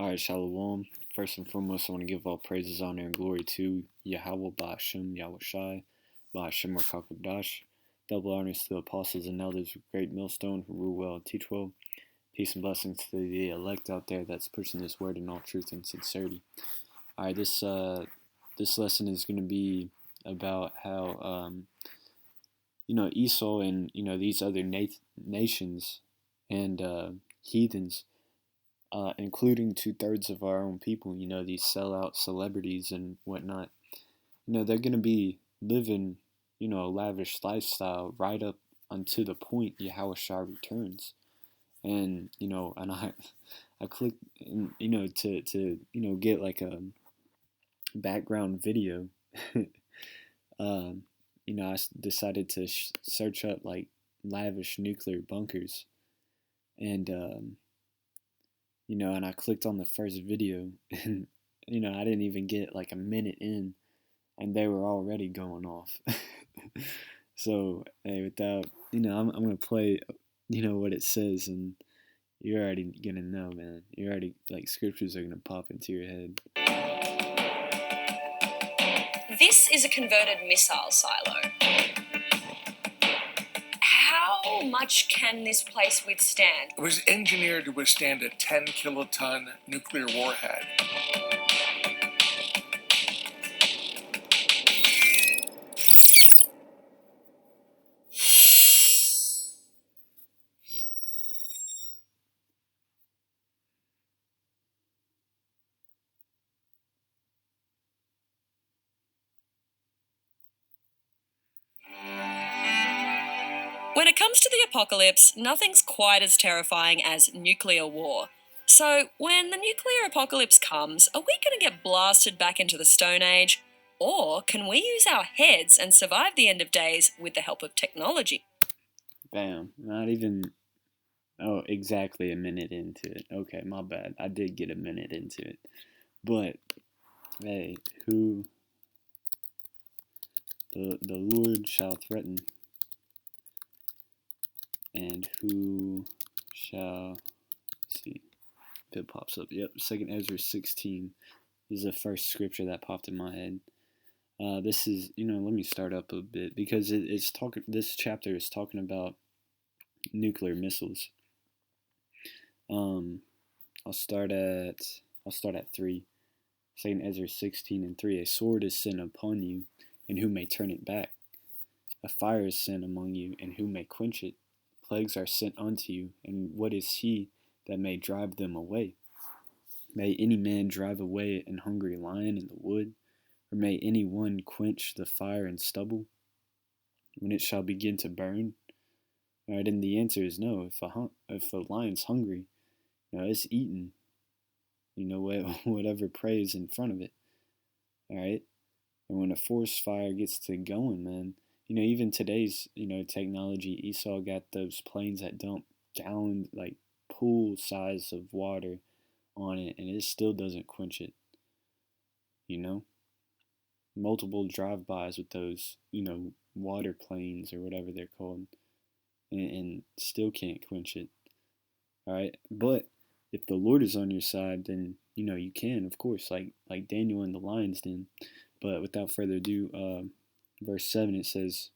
Alright, Shalom. First and foremost, I want to give all praises, honor, and glory to YAHAWASHI, YAHAWASHI, Ba'ashem Rakakwadash. Double honors to the apostles and elders of Great Millstone who rule well and teach well. Peace and blessings to the elect out there that's pushing this word in all truth and sincerity. Alright, this lesson is going to be about how, Esau and, these other nations and heathens, including 2/3 of our own people, these sellout celebrities and whatnot, they're going to be living, a lavish lifestyle right up until the point Yahawashi returns. And, and I clicked, to get like a background video. I decided to search up like lavish nuclear bunkers. And, and I clicked on the first video, and, I didn't even get like a minute in, and they were already going off. So, hey, without, I'm going to play, what it says, and you're already going to know, man. You're already, like, scriptures are going to pop into your head. This is a converted missile silo. How much can this place withstand? It was engineered to withstand a 10-kiloton nuclear warhead. When it comes to the apocalypse, nothing's quite as terrifying as nuclear war. So, when the nuclear apocalypse comes, are we going to get blasted back into the Stone Age? Or can we use our heads and survive the end of days with the help of technology? Bam. Not even, exactly a minute into it. Okay, my bad. I did get a minute into it. But, hey, who the Lord shall threaten, and who shall see if it pops up. Yep, 2 Ezra 16 is the first scripture that popped in my head. This is, let me start up a bit, because this chapter is talking about nuclear missiles. I'll start at 3. 2 Ezra 16:3. A sword is sent upon you, and who may turn it back? A fire is sent among you, and who may quench it? Plagues are sent unto you, and what is he that may drive them away? May any man drive away an hungry lion in the wood? Or may any one quench the fire in stubble, when it shall begin to burn? All right, and the answer is no. If a lion's hungry, it's eating, whatever prey is in front of it. All right, and when a forest fire gets to going, man, even today's, technology, Esau got those planes that dump gallon, like pool size of water on it, and it still doesn't quench it. Multiple drive-bys with those, water planes or whatever they're called, and still can't quench it. All right, but if the Lord is on your side, then you can, of course, like Daniel in the lion's den. But without further ado, verse 7, it says,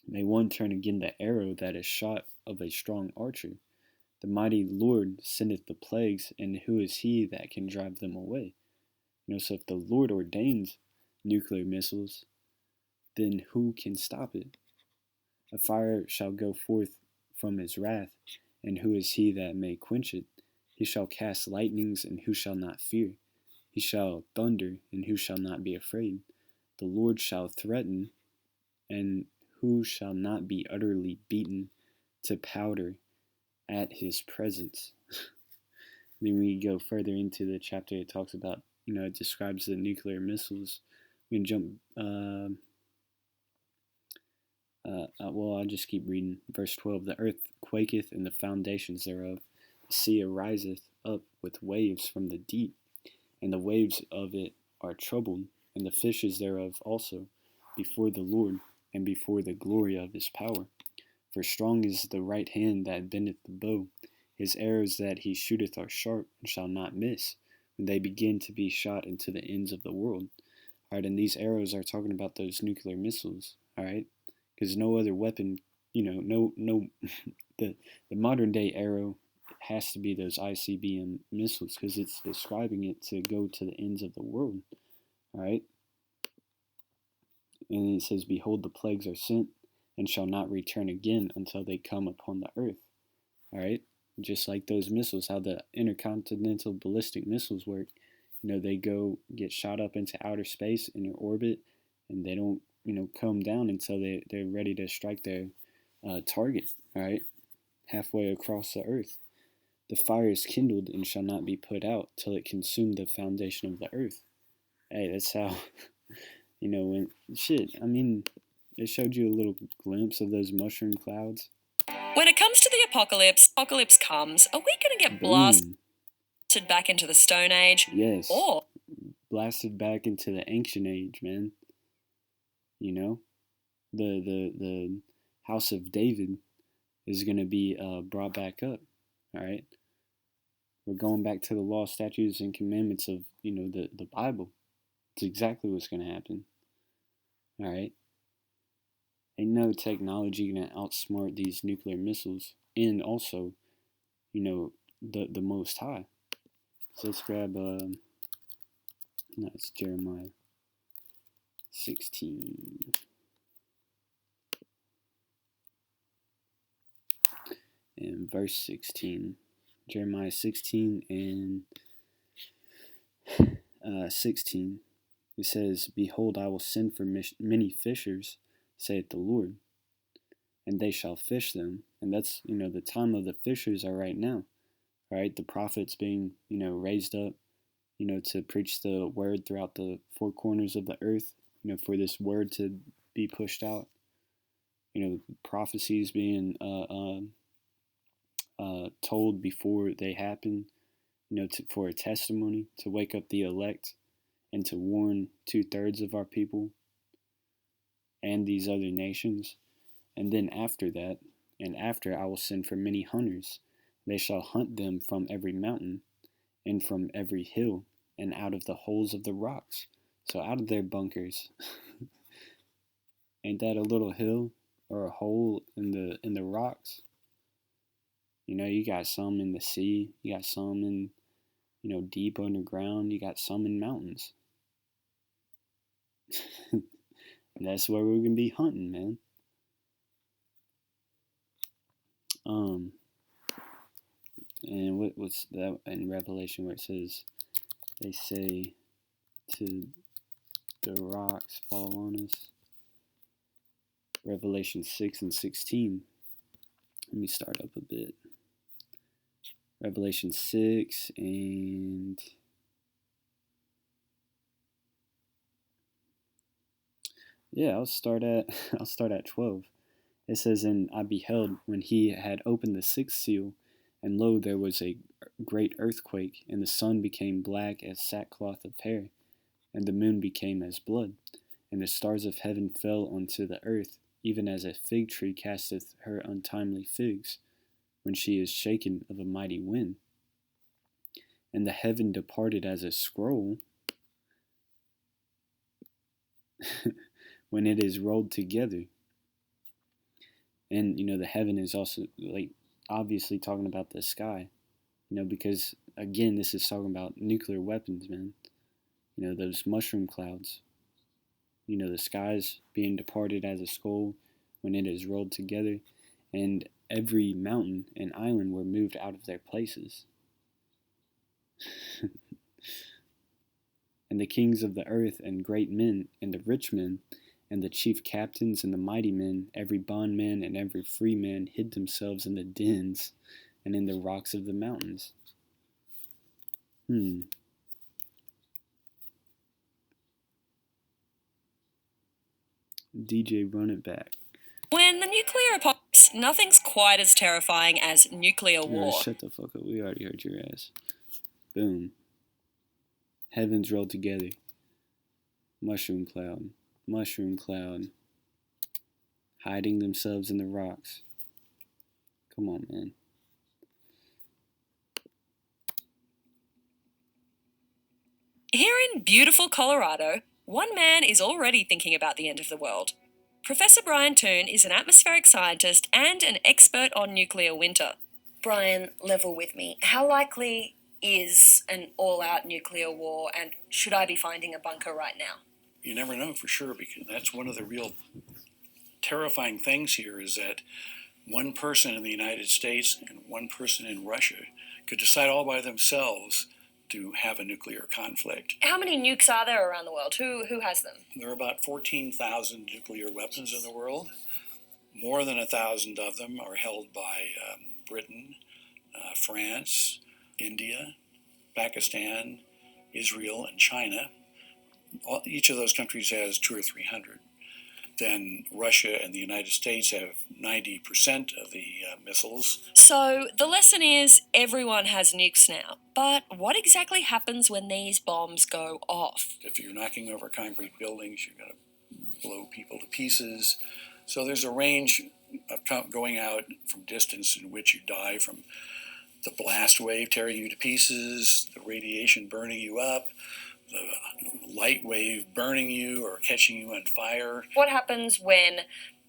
"May one turn again the arrow that is shot of a strong archer. The mighty Lord sendeth the plagues, and who is he that can drive them away?" So if the Lord ordains nuclear missiles, then who can stop it? A fire shall go forth from his wrath, and who is he that may quench it? He shall cast lightnings, and who shall not fear? He shall thunder, and who shall not be afraid? The Lord shall threaten, and who shall not be utterly beaten to powder at his presence? Then we go further into the chapter. It talks about, it describes the nuclear missiles. We can jump, I'll just keep reading. Verse 12, "The earth quaketh, and the foundations thereof. The sea ariseth up with waves from the deep, and the waves of it are troubled, and the fishes thereof also, before the Lord, and before the glory of his power. For strong is the right hand that bendeth the bow. His arrows that he shooteth are sharp, and shall not miss. and they begin to be shot into the ends of the world. All right, and these arrows are talking about those nuclear missiles. All right, because no other weapon, no, the modern day arrow has to be those ICBM missiles because it's describing it to go to the ends of the world. All right, and it says, "Behold, the plagues are sent, and shall not return again until they come upon the earth." All right, just like those missiles, how the intercontinental ballistic missiles work. They get shot up into outer space in their orbit, and they don't, come down until they're ready to strike their target. All right, halfway across the earth. The fire is kindled and shall not be put out till it consume the foundation of the earth. Hey, that's how, when shit. I mean, it showed you a little glimpse of those mushroom clouds. When it comes to the apocalypse comes, are we going to get blasted back into the Stone Age? Yes. Or blasted back into the ancient age, man. The house of David is going to be brought back up. All right. We're going back to the law, statutes, and commandments of the Bible. It's exactly what's going to happen. All right. Ain't no technology going to outsmart these nuclear missiles, and also, the Most High. So let's grab no, it's Jeremiah 16. And verse 16. Jeremiah 16 and 16. It says, "Behold, I will send for many fishers, saith the Lord, and they shall fish them." And that's, the time of the fishers are right now. Right? The prophets being, raised up, to preach the word throughout the four corners of the earth, for this word to be pushed out. Prophecies being told before they happen, for a testimony, to wake up the elect, and to warn 2/3 of our people and these other nations. And then after that, I will send for many hunters. They shall hunt them from every mountain, and from every hill, and out of the holes of the rocks. So out of their bunkers. Ain't that a little hill or a hole in the rocks? You got some in the sea, you got some in, deep underground, you got some in mountains. That's where we're gonna be hunting, man. And what's that in Revelation where it says, they say to the rocks fall on us? Revelation 6 and 16. Let me start up a bit. Revelation 6 and I'll start at 12. It says, "And I beheld when he had opened the sixth seal, and lo, there was a great earthquake, and the sun became black as sackcloth of hair, and the moon became as blood, and the stars of heaven fell unto the earth, even as a fig tree casteth her untimely figs, when she is shaken of a mighty wind. And the heaven departed as a scroll, when it is rolled together." And the heaven is also, like, obviously talking about the sky, because again, this is talking about nuclear weapons, man. Those mushroom clouds. The skies being departed as a scroll when it is rolled together, and every mountain and island were moved out of their places. And the kings of the earth, and great men, and the rich men, and the chief captains, and the mighty men, every bondman and every free man, hid themselves in the dens and in the rocks of the mountains. DJ, run it back. When the nuclear apocalypse, nothing's quite as terrifying as nuclear war. Shut the fuck up. We already heard your ass. Boom. Heavens rolled together. Mushroom cloud. Mushroom cloud. Hiding themselves in the rocks. Come on, man. in beautiful Colorado, one man is already thinking about the end of the world. Professor Brian Toon is an atmospheric scientist and an expert on nuclear winter. Brian, level with me. How likely is an all-out nuclear war, and should I be finding a bunker right now? You never know for sure, because that's one of the real terrifying things here, is that one person in the United States and one person in Russia could decide all by themselves to have a nuclear conflict. How many nukes are there around the world? Who has them? There are about 14,000 nuclear weapons in the world. More than 1,000 of them are held by Britain, France, India, Pakistan, Israel, and China. Each of those countries has 200 or 300. Then Russia and the United States have 90% of the missiles. So the lesson is everyone has nukes now. But what exactly happens when these bombs go off? If you're knocking over concrete buildings, you're going to blow people to pieces. So there's a range of going out from distance in which you die from the blast wave tearing you to pieces, the radiation burning you up, the light wave burning you or catching you on fire. What happens when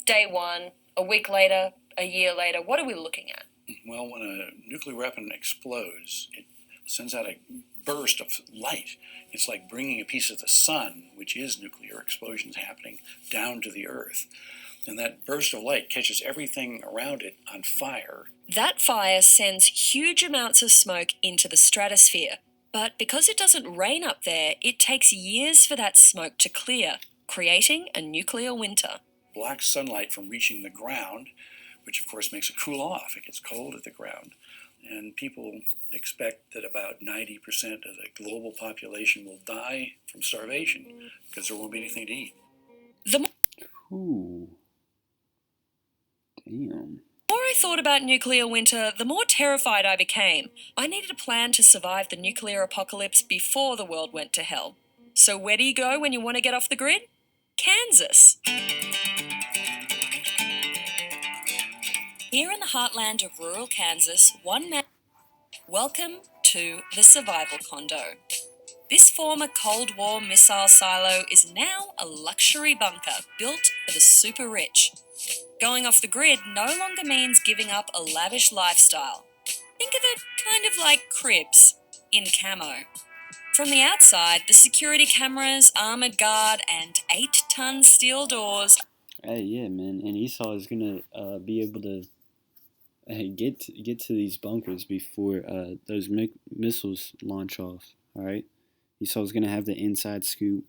day one, a week later, a year later, what are we looking at? Well, when a nuclear weapon explodes, it sends out a burst of light. It's like bringing a piece of the sun, which is nuclear explosions happening, down to the earth. And that burst of light catches everything around it on fire. That fire sends huge amounts of smoke into the stratosphere. But because it doesn't rain up there, it takes years for that smoke to clear, creating a nuclear winter. Blocks sunlight from reaching the ground, which of course makes it cool off. It gets cold at the ground. And people expect that about 90% of the global population will die from starvation because there won't be anything to eat. Ooh. Damn. The more I thought about nuclear winter, the more terrified I became. I needed a plan to survive the nuclear apocalypse before the world went to hell. So where do you go when you want to get off the grid? Kansas. Here in the heartland of rural Kansas, one man... Welcome to the Survival Condo. This former Cold War missile silo is now a luxury bunker built for the super rich. Going off the grid no longer means giving up a lavish lifestyle. Think of it kind of like cribs, in camo. From the outside, the security cameras, armoured guard, and 8-ton steel doors... Hey, yeah, man. And Esau is going to be able to get to these bunkers before those missiles launch off, all right? Esau's going to have the inside scoop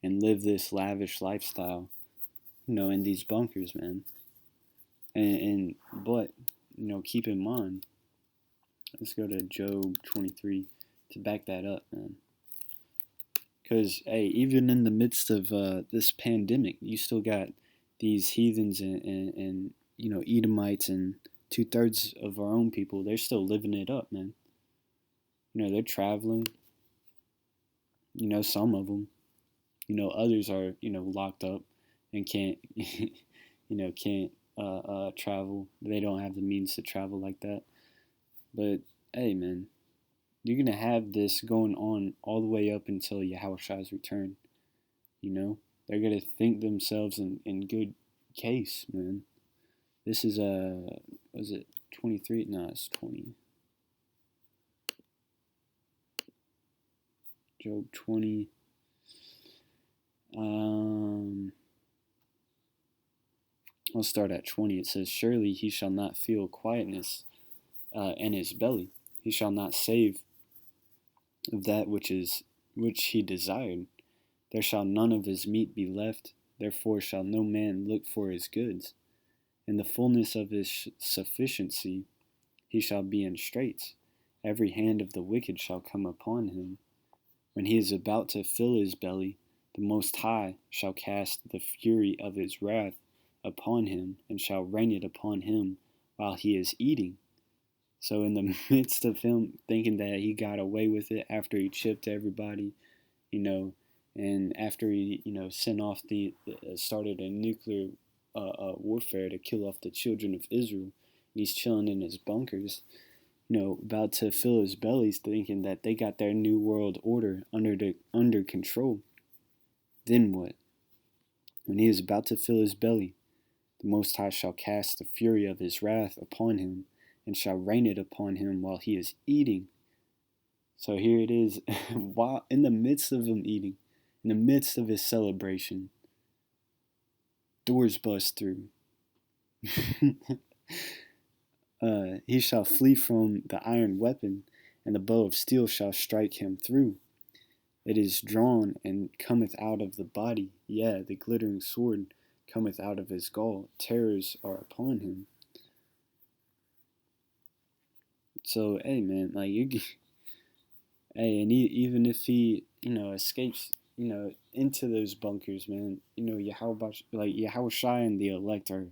and live this lavish lifestyle, in these bunkers, man. But, keep in mind, let's go to Job 23 to back that up, man. Because, hey, even in the midst of this pandemic, you still got these heathens and Edomites and 2/3 of our own people. They're still living it up, man. They're traveling. Some of them. Others are, locked up and can't, can't travel. They don't have the means to travel like that. But, hey, man, you're going to have this going on all the way up until YAHAWASHI's return. They're going to think themselves in good case, man. This is, was it 23? No, it's 20. Job 20. I'll start at 20. It says, surely he shall not feel quietness in his belly. He shall not save of that which he desired. There shall none of his meat be left. Therefore shall no man look for his goods. In the fullness of his sufficiency he shall be in straits. Every hand of the wicked shall come upon him. When he is about to fill his belly, the Most High shall cast the fury of his wrath upon him, and shall rain it upon him while he is eating. So in the midst of him thinking that he got away with it after he chipped everybody, and after he, sent off started a nuclear warfare to kill off the children of Israel, and he's chilling in his bunkers, about to fill his bellies thinking that they got their new world order under control. Then what? When he is about to fill his belly, the Most High shall cast the fury of his wrath upon him, and shall rain it upon him while he is eating. So here it is, while in the midst of him eating, in the midst of his celebration, doors bust through. He shall flee from the iron weapon, and the bow of steel shall strike him through. It is drawn and cometh out of the body. Yeah, the glittering sword cometh out of his gall. Terrors are upon him. So, hey, man, like hey, and even if he, escapes, into those bunkers, man, Yahawashi and the elect are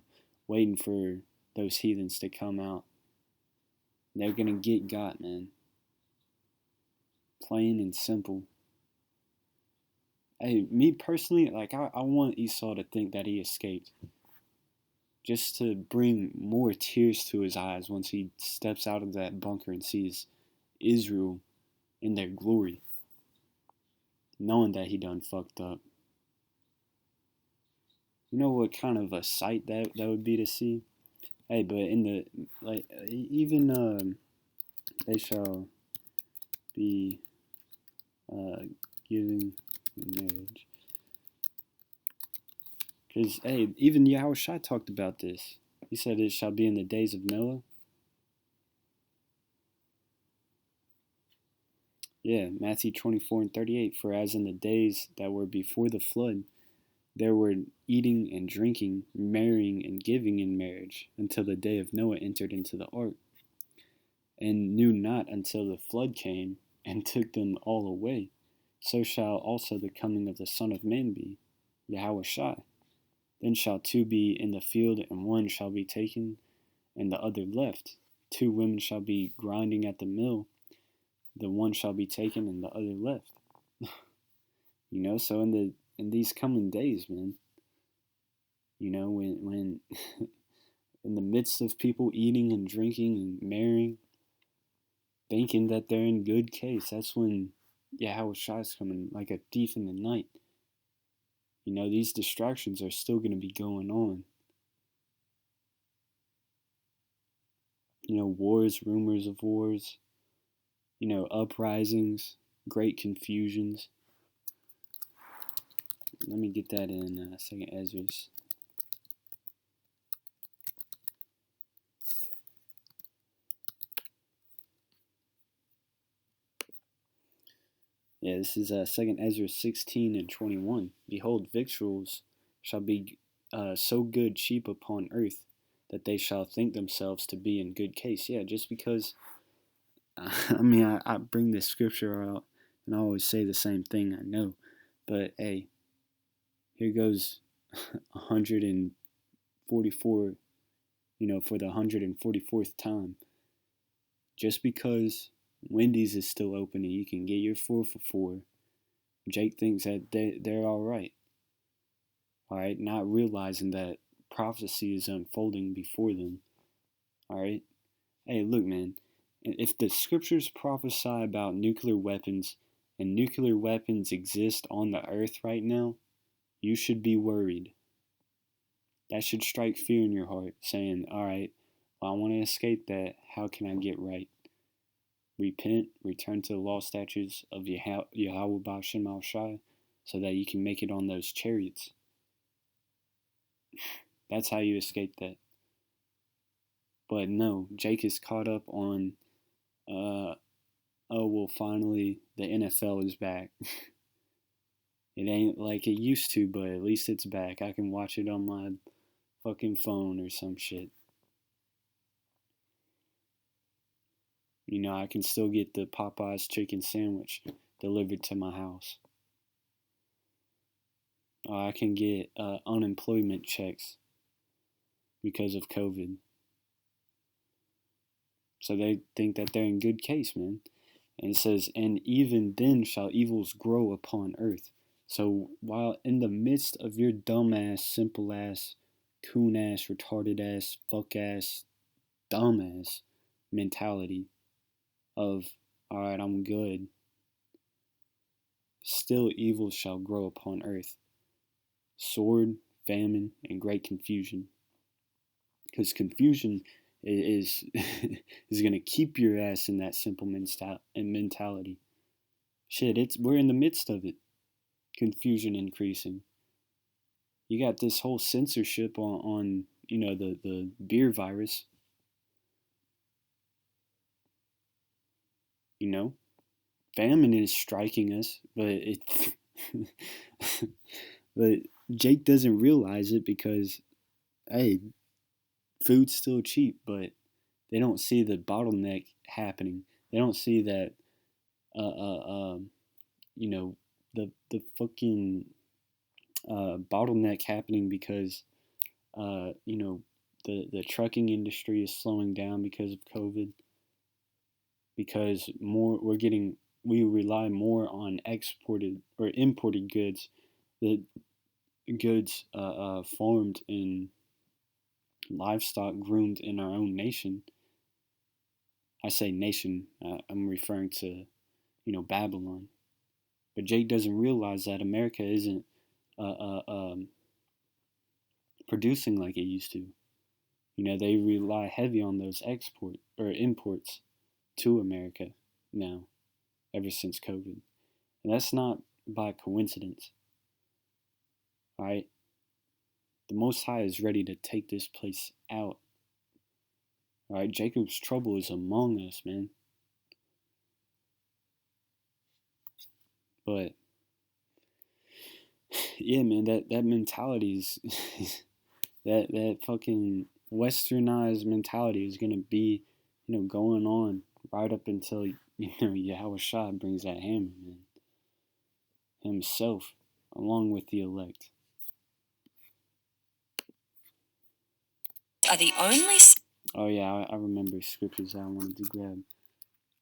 waiting for those heathens to come out. They're gonna get got, man. Plain and simple. Hey, me personally, like I want Esau to think that he escaped, just to bring more tears to his eyes once he steps out of that bunker and sees Israel in their glory, knowing that he done fucked up. You know what kind of a sight that would be to see? Hey, but in the even they shall be giving marriage. Because, hey, even Yahawashi talked about this. He said it shall be in the days of Noah. Yeah, Matthew 24:38. For as in the days that were before the flood, there were eating and drinking, marrying and giving in marriage, until the day of Noah entered into the ark, and knew not until the flood came and took them all away. So shall also the coming of the Son of Man be. Yahawashi. Then shall two be in the field, and one shall be taken, and the other left. Two women shall be grinding at the mill, the one shall be taken, and the other left. So in these coming days, man, when in the midst of people eating and drinking and marrying, thinking that they're in good case, that's when Yahawashi's coming like a thief in the night. These distractions are still going to be going on. Wars, rumors of wars, uprisings, great confusions. Let me get that in 2nd Ezra's. Yeah, this is 2nd Ezra 16 and 21. Behold, victuals shall be so good cheap upon earth, that they shall think themselves to be in good case. Yeah, just because, I bring this scripture out, and I always say the same thing, I know. But, hey, here goes 144, for the 144th time. Just because Wendy's is still open and you can get your 4 for $4, Jake thinks that they're all right. All right, not realizing that prophecy is unfolding before them. All right, hey, look, man, if the scriptures prophesy about nuclear weapons and nuclear weapons exist on the earth right now, you should be worried. That should strike fear in your heart, saying, all right, well, I want to escape that. How can I get right? Repent, return to the law statutes of Yahweh Shai, so that you can make it on those chariots. That's how you escape that. But no, Jake is caught up on, finally, the NFL is back. It ain't like it used to, but at least it's back. I can watch it on my fucking phone or some shit. I can still get the Popeyes chicken sandwich delivered to my house. I can get unemployment checks because of COVID. So they think that they're in good case, man. And it says, and even then shall evils grow upon earth. So while in the midst of your dumbass, simple ass, coon ass, retarded ass, fuck ass, dumbass mentality, of, all right, I'm good, still evil shall grow upon earth. Sword, famine, and great confusion. Because confusion is is gonna keep your ass in that simple mentality. Shit, we're in the midst of it. Confusion increasing. You got this whole censorship on the beer virus. Famine is striking us, but Jake doesn't realize it because, hey, food's still cheap, but they don't see the bottleneck happening. They don't see that, the fucking bottleneck happening because, the trucking industry is slowing down because of COVID. Because we rely more on exported or imported goods, the goods farmed in livestock groomed in our own nation. I say nation, I'm referring to, Babylon. But Jake doesn't realize that America isn't producing like it used to. They rely heavy on those imports to America now, ever since COVID. And that's not by coincidence. All right? The Most High is ready to take this place out. All right? Jacob's trouble is among us, man. But yeah, man, that mentality is that fucking westernized mentality is gonna be, going on right up until YAHAWASHI brings that hammer, man. Himself, along with the elect. Are the only. Oh yeah, I remember scriptures I wanted to grab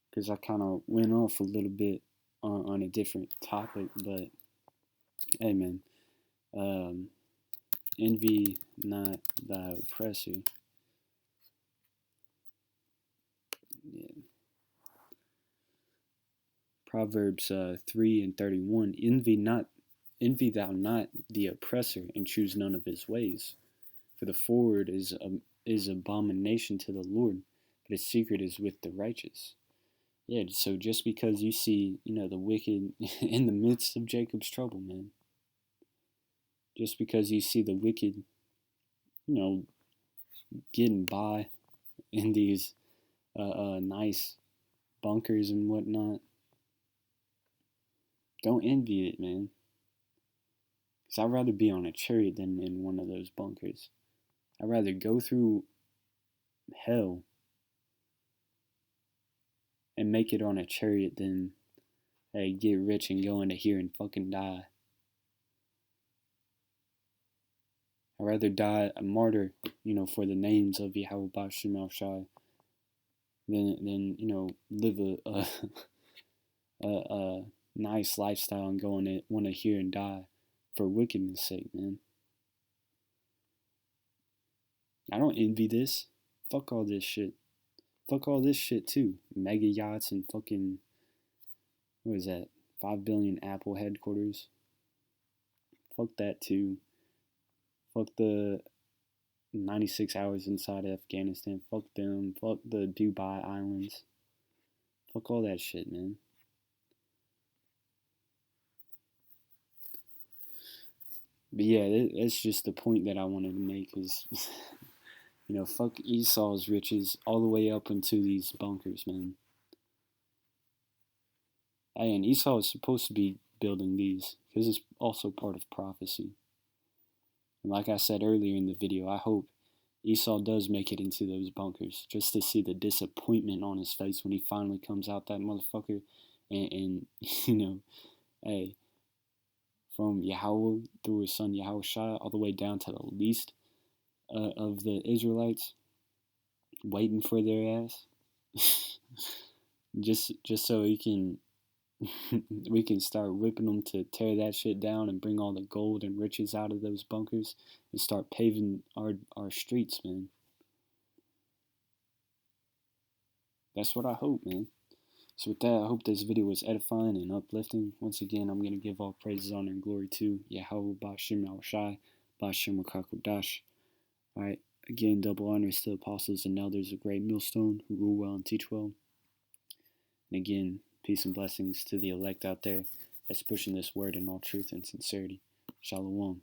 because I kind of went off a little bit on a different topic, but hey, man, envy not thy oppressor. Yeah. Proverbs 3:31. Envy thou not the oppressor, and choose none of his ways. For the forward is abomination to the Lord, but his secret is with the righteous. Yeah, so just because you see, the wicked in the midst of Jacob's trouble, man. Just because you see the wicked, getting by in these nice bunkers and whatnot, don't envy it, man. Because I'd rather be on a chariot than in one of those bunkers. I'd rather go through hell and make it on a chariot than, hey, get rich and go into here and fucking die. I'd rather die a martyr, for the names of YAHAWASHI than live a nice lifestyle and want to hear and die for wickedness' sake, man. I don't envy this. Fuck all this shit. Fuck all this shit too. Mega yachts and fucking, what is that? 5 billion Apple headquarters. Fuck that too. Fuck the 96 hours inside Afghanistan. Fuck them. Fuck the Dubai Islands. Fuck all that shit, man. But yeah, that's just the point that I wanted to make is, fuck Esau's riches all the way up into these bunkers, man. Hey, and Esau is supposed to be building these because it's also part of prophecy. And like I said earlier in the video, I hope Esau does make it into those bunkers just to see the disappointment on his face when he finally comes out that motherfucker and hey, from Yahweh through his son YAHAWASHI all the way down to the least of the Israelites waiting for their ass just so we can start whipping them to tear that shit down and bring all the gold and riches out of those bunkers and start paving our streets, man. That's what I hope, man. So with that, I hope this video was edifying and uplifting. Once again, I'm going to give all praises, honor, and glory to YAHAWASHI, Bashem Rakakodash. Alright, again, double honors to the apostles and elders of Great Millstone who rule well and teach well. And again, peace and blessings to the elect out there that's pushing this word in all truth and sincerity. Shalom.